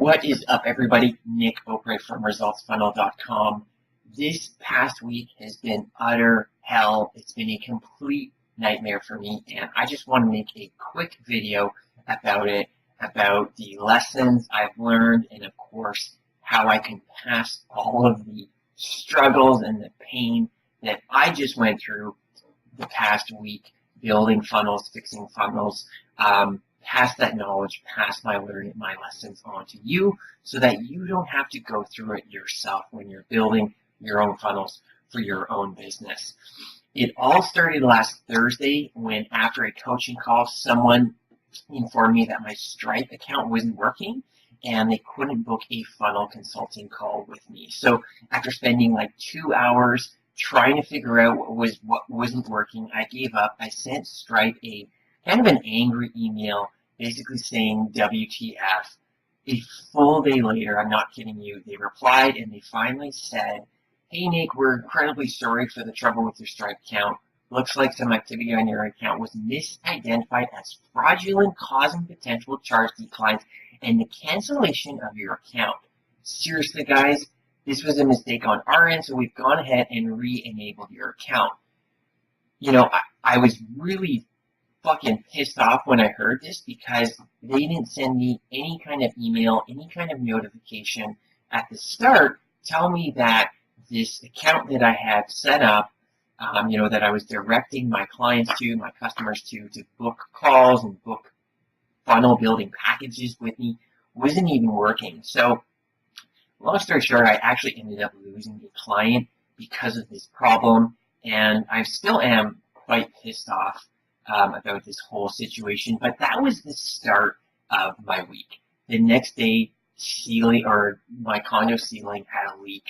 What is up, everybody? Nick Oprah from ResultsFunnel.com. This past week has been utter hell. It's been a complete nightmare for me, and I just want to make a quick video about it, about the lessons I've learned, and of course, how I can pass all of the struggles and the pain that I just went through the past week, building funnels, fixing funnels, pass that knowledge, pass my learning, my lessons on to you so that you don't have to go through it yourself when you're building your own funnels for your own business. It all started last Thursday when, after a coaching call, someone informed me that my Stripe account wasn't working and they couldn't book a funnel consulting call with me. So after spending like 2 hours trying to figure out what wasn't working, I gave up. I sent Stripe a kind of an angry email basically saying WTF. A full day later, I'm not kidding you, they replied and they finally said, "Hey Nick, we're incredibly sorry for the trouble with your Stripe account. Looks like some activity on your account was misidentified as fraudulent, causing potential charge declines and the cancellation of your account." Seriously, guys, this was a mistake on our end, so we've gone ahead and re-enabled your account. You know, I was really fucking pissed off when I heard this because they didn't send me any kind of email, any kind of notification at the start telling me that this account that I had set up, that I was directing my clients to, my customers to book calls and book funnel building packages with me, wasn't even working. So long story short, I actually ended up losing a client because of this problem, and I still am quite pissed off about this whole situation. But that was the start of my week. The next day, my condo ceiling had a leak,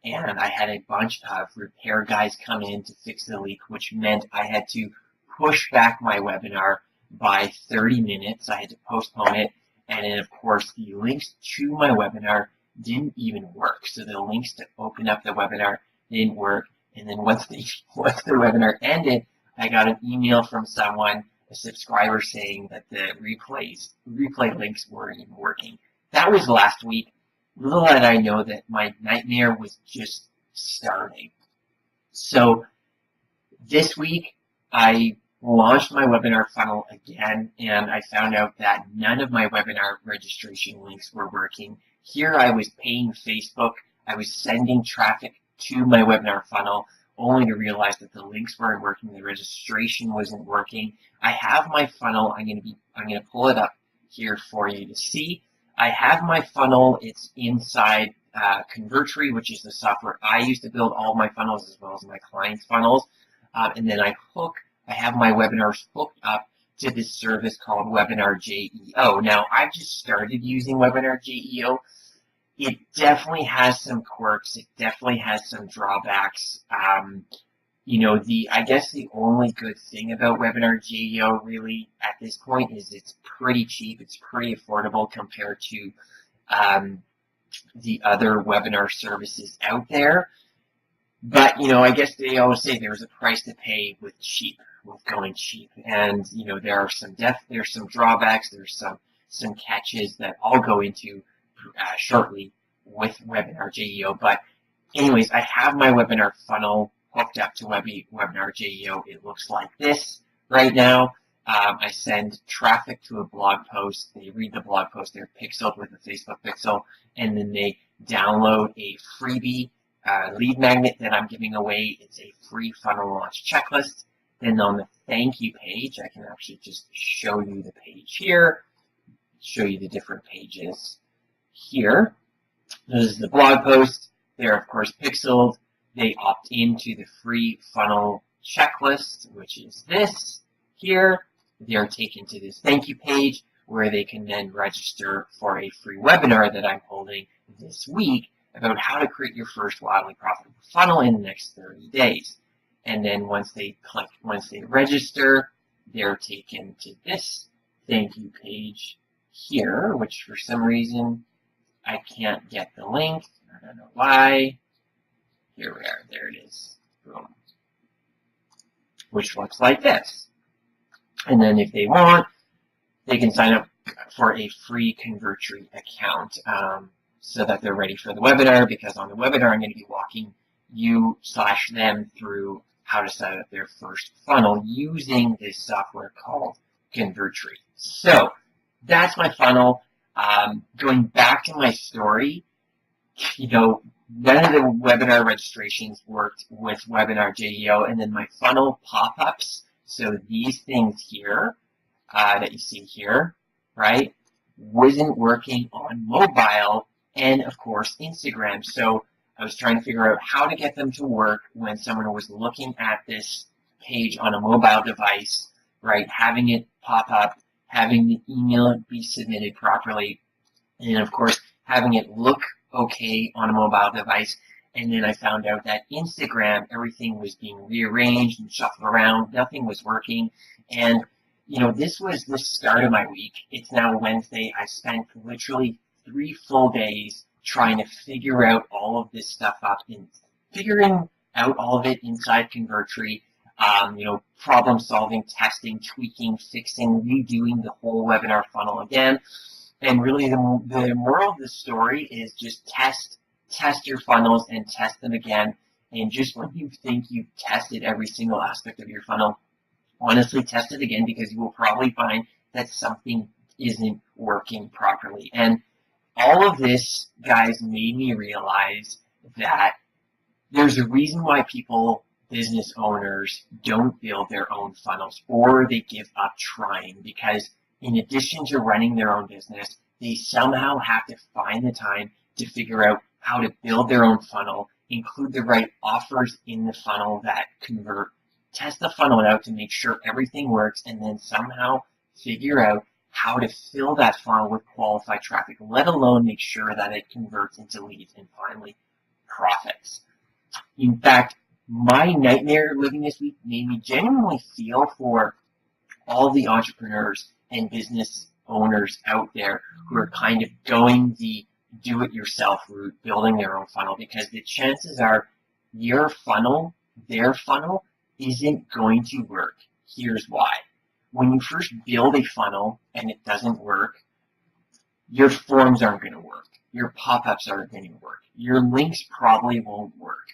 and I had a bunch of repair guys come in to fix the leak, which meant I had to push back my webinar by 30 minutes. I had to postpone it, and then of course the links to my webinar didn't even work. So the links to open up the webinar didn't work, and then once the webinar ended, I got an email from someone, a subscriber, saying that the replay links weren't even working. That was last week. Little did I know that my nightmare was just starting. So this week, I launched my webinar funnel again, and I found out that none of my webinar registration links were working. Here I was paying Facebook. I was sending traffic to my webinar funnel, only to realize that the links weren't working, the registration wasn't working. I have my funnel. I'm gonna pull it up here for you to see. I have my funnel. It's inside Convertry, which is the software I use to build all my funnels as well as my clients' funnels. And then I have my webinars hooked up to this service called Webinar JEO. Now, I've just started using Webinar JEO. It definitely has some quirks. It definitely has some drawbacks. I guess the only good thing about Webinar JEO really at this point is it's pretty cheap. It's pretty affordable compared to the other webinar services out there. But, I guess they always say there's a price to pay with going cheap. And, there's some drawbacks. There's some catches that I'll go into shortly with Webinar JEO. But anyways, I have my webinar funnel hooked up to Webinar JEO. It looks like this right now. I send traffic to a blog post. They read the blog post. They're pixeled with a Facebook pixel, and then they download a freebie lead magnet that I'm giving away. It's a free funnel launch checklist. Then on the thank you page, I can actually just show you the page here, show you the different pages here. This is the blog post. They're, of course, pixeled. They opt into the free funnel checklist, which is this here. They're taken to this thank you page where they can then register for a free webinar that I'm holding this week about how to create your first wildly profitable funnel in the next 30 days. And then once they register, they're taken to this thank you page here, which for some reason I can't get the link. I don't know why. Here we are. There it is. Boom. Which looks like this. And then if they want, they can sign up for a free Convertry account so that they're ready for the webinar, because on the webinar I'm going to be walking you/them through how to set up their first funnel using this software called Convertry. So that's my funnel. Going back to my story, none of the webinar registrations worked with Webinar JDO, and then my funnel pop-ups. So these things here that you see here, right, wasn't working on mobile and, of course, Instagram. So I was trying to figure out how to get them to work when someone was looking at this page on a mobile device, right, having it pop up, having the email be submitted properly, and, of course, having it look okay on a mobile device. And then I found out that Instagram, everything was being rearranged and shuffled around. Nothing was working. And, this was the start of my week. It's now Wednesday. I spent literally 3 full days trying to figure out all of this stuff up and figuring out all of it inside Convertry. Problem solving, testing, tweaking, fixing, redoing the whole webinar funnel again. And really the moral of the story is just test your funnels and test them again. And just when you think you've tested every single aspect of your funnel, honestly test it again, because you will probably find that something isn't working properly. And all of this, guys, made me realize that there's a reason why business owners don't build their own funnels, or they give up trying, because in addition to running their own business, they somehow have to find the time to figure out how to build their own funnel, include the right offers in the funnel that convert, test the funnel out to make sure everything works, and then somehow figure out how to fill that funnel with qualified traffic, let alone make sure that it converts into leads and finally profits. In fact, my nightmare living this week made me genuinely feel for all the entrepreneurs and business owners out there who are kind of going the do-it-yourself route, building their own funnel, because the chances are your funnel, their funnel, isn't going to work. Here's why. When you first build a funnel and it doesn't work, your forms aren't going to work. Your pop-ups aren't going to work. Your links probably won't work,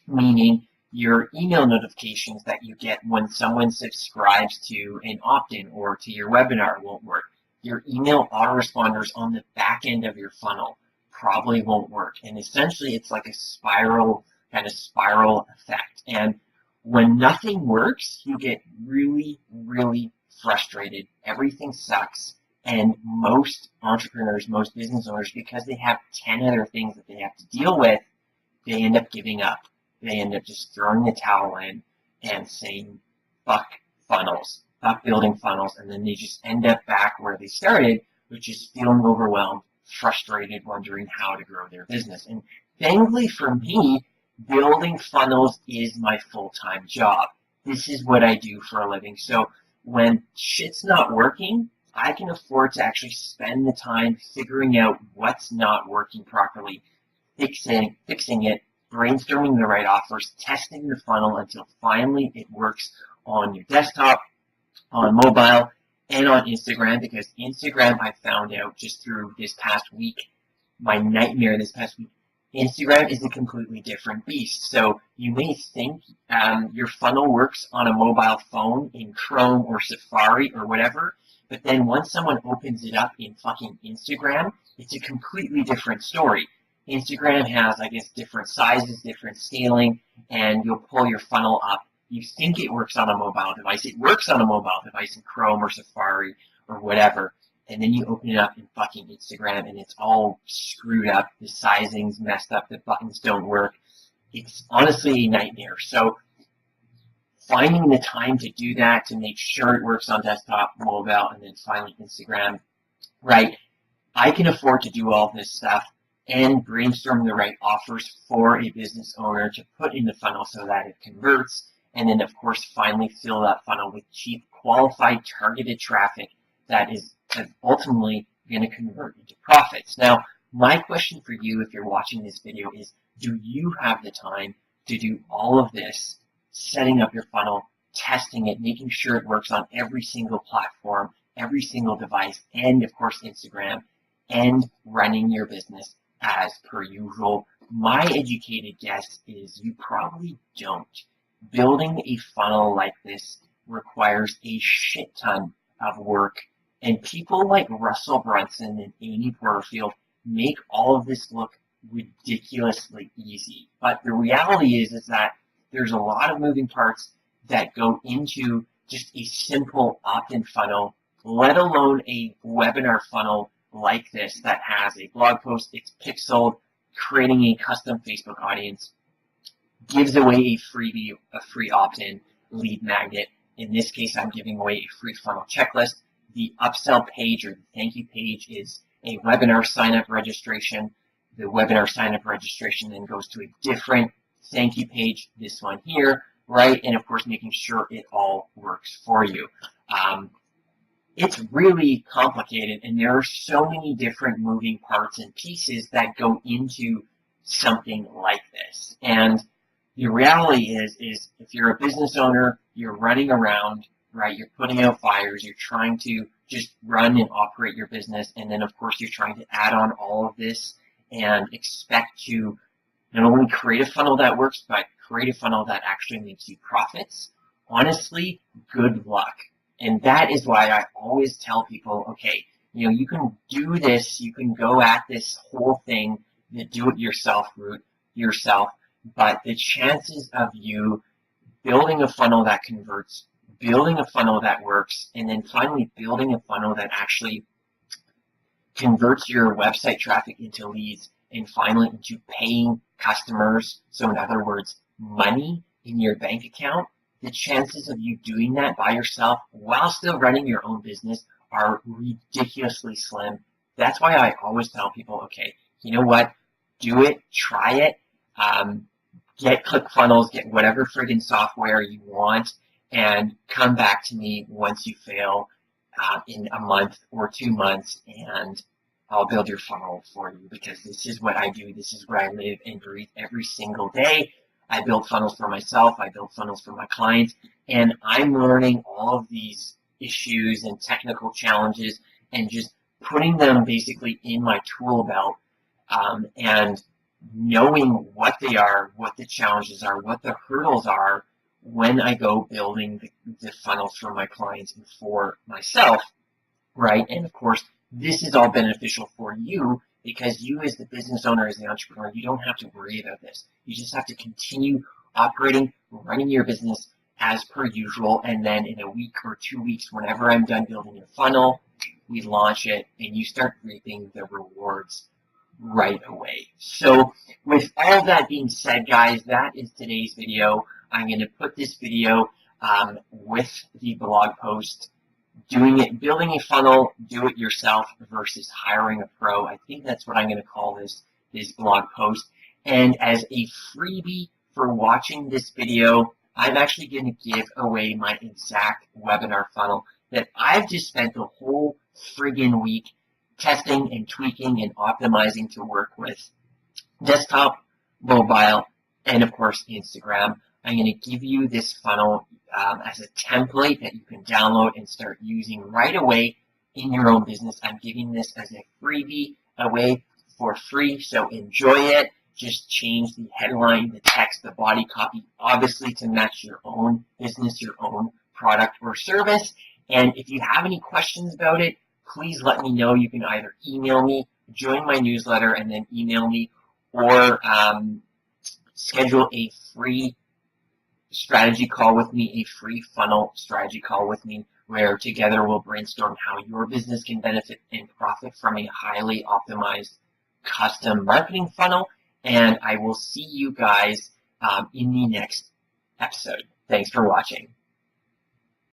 meaning your email notifications that you get when someone subscribes to an opt-in or to your webinar won't work. Your email autoresponders on the back end of your funnel probably won't work. And essentially, it's like a spiral effect. And when nothing works, you get really, really frustrated. Everything sucks. And most entrepreneurs, most business owners, because they have 10 other things that they have to deal with, they end up giving up. They end up just throwing the towel in and saying, fuck funnels, stop building funnels, and then they just end up back where they started, which is feeling overwhelmed, frustrated, wondering how to grow their business. And thankfully for me, building funnels is my full-time job. This is what I do for a living. So when shit's not working, I can afford to actually spend the time figuring out what's not working properly, fixing it, brainstorming the right offers, testing the funnel until finally it works on your desktop, on mobile, and on Instagram, because Instagram, I found out just through this past week, my nightmare this past week, Instagram is a completely different beast. So you may think your funnel works on a mobile phone in Chrome or Safari or whatever, but then once someone opens it up in fucking Instagram, it's a completely different story. Instagram has, I guess, different sizes, different scaling, and you'll pull your funnel up. You think it works on a mobile device. It works on a mobile device in Chrome or Safari or whatever. And then you open it up in fucking Instagram and it's all screwed up. The sizing's messed up. The buttons don't work. It's honestly a nightmare. So finding the time to do that, to make sure it works on desktop, mobile, and then finally Instagram, right? I can afford to do all this stuff and brainstorm the right offers for a business owner to put in the funnel so that it converts. And then, of course, finally fill that funnel with cheap, qualified, targeted traffic that is ultimately going to convert into profits. Now, my question for you, if you're watching this video, is do you have the time to do all of this, setting up your funnel, testing it, making sure it works on every single platform, every single device, and of course Instagram, and running your business as per usual. My educated guess is you probably don't. Building a funnel like this requires a shit ton of work, and people like Russell Brunson and Amy Porterfield make all of this look ridiculously easy. But the reality is that there's a lot of moving parts that go into just a simple opt-in funnel, let alone a webinar funnel like this that has a blog post, it's pixeled, creating a custom Facebook audience, gives away a freebie, a free opt-in lead magnet. In this case, I'm giving away a free funnel checklist. The upsell page or the thank you page is a webinar sign-up registration. The webinar sign-up registration then goes to a different thank you page, this one here, right? And of course, making sure it all works for you. It's really complicated, and there are so many different moving parts and pieces that go into something like this. And the reality is if you're a business owner, you're running around, right? You're putting out fires, you're trying to just run and operate your business, and then of course you're trying to add on all of this and expect to not only create a funnel that works, but create a funnel that actually makes you profits. Honestly, good luck. And that is why I always tell people, okay, you can do this, you can go at this whole thing, the do-it-yourself route yourself, but the chances of you building a funnel that converts, building a funnel that works, and then finally building a funnel that actually converts your website traffic into leads and finally into paying customers, so in other words, money in your bank account, the chances of you doing that by yourself while still running your own business are ridiculously slim. That's why I always tell people, okay, you know what? Do it, try it, get ClickFunnels, get whatever friggin' software you want, and come back to me once you fail in a month or 2 months, and I'll build your funnel for you, because this is what I do. This is what I live and breathe every single day. I build funnels for myself. I build funnels for my clients, and I'm learning all of these issues and technical challenges and just putting them basically in my tool belt, and knowing what they are, what the challenges are, what the hurdles are when I go building the funnels for my clients and for myself, right? And of course, this is all beneficial for you, because you as the business owner, as the entrepreneur, you don't have to worry about this. You just have to continue operating, running your business as per usual, and then in a week or 2 weeks, whenever I'm done building your funnel, we launch it and you start reaping the rewards right away. So with all that being said, guys, that is today's video. I'm going to put this video with the blog post, building a funnel, do it yourself versus hiring a pro. I think that's what I'm going to call this blog post. And as a freebie for watching this video, I'm actually going to give away my exact webinar funnel that I've just spent the whole friggin' week testing and tweaking and optimizing to work with desktop, mobile, and of course Instagram. I'm going to give you this funnel as a template that you can download and start using right away in your own business. I'm giving this as a freebie away for free, so enjoy it. Just change the headline, the text, the body copy, obviously to match your own business, your own product or service. And if you have any questions about it, please let me know. You can either email me, join my newsletter, and then email me, or schedule a free strategy call with me, a free funnel strategy call with me, where together we'll brainstorm how your business can benefit and profit from a highly optimized custom marketing funnel. And I will see you guys in the next episode. Thanks for watching.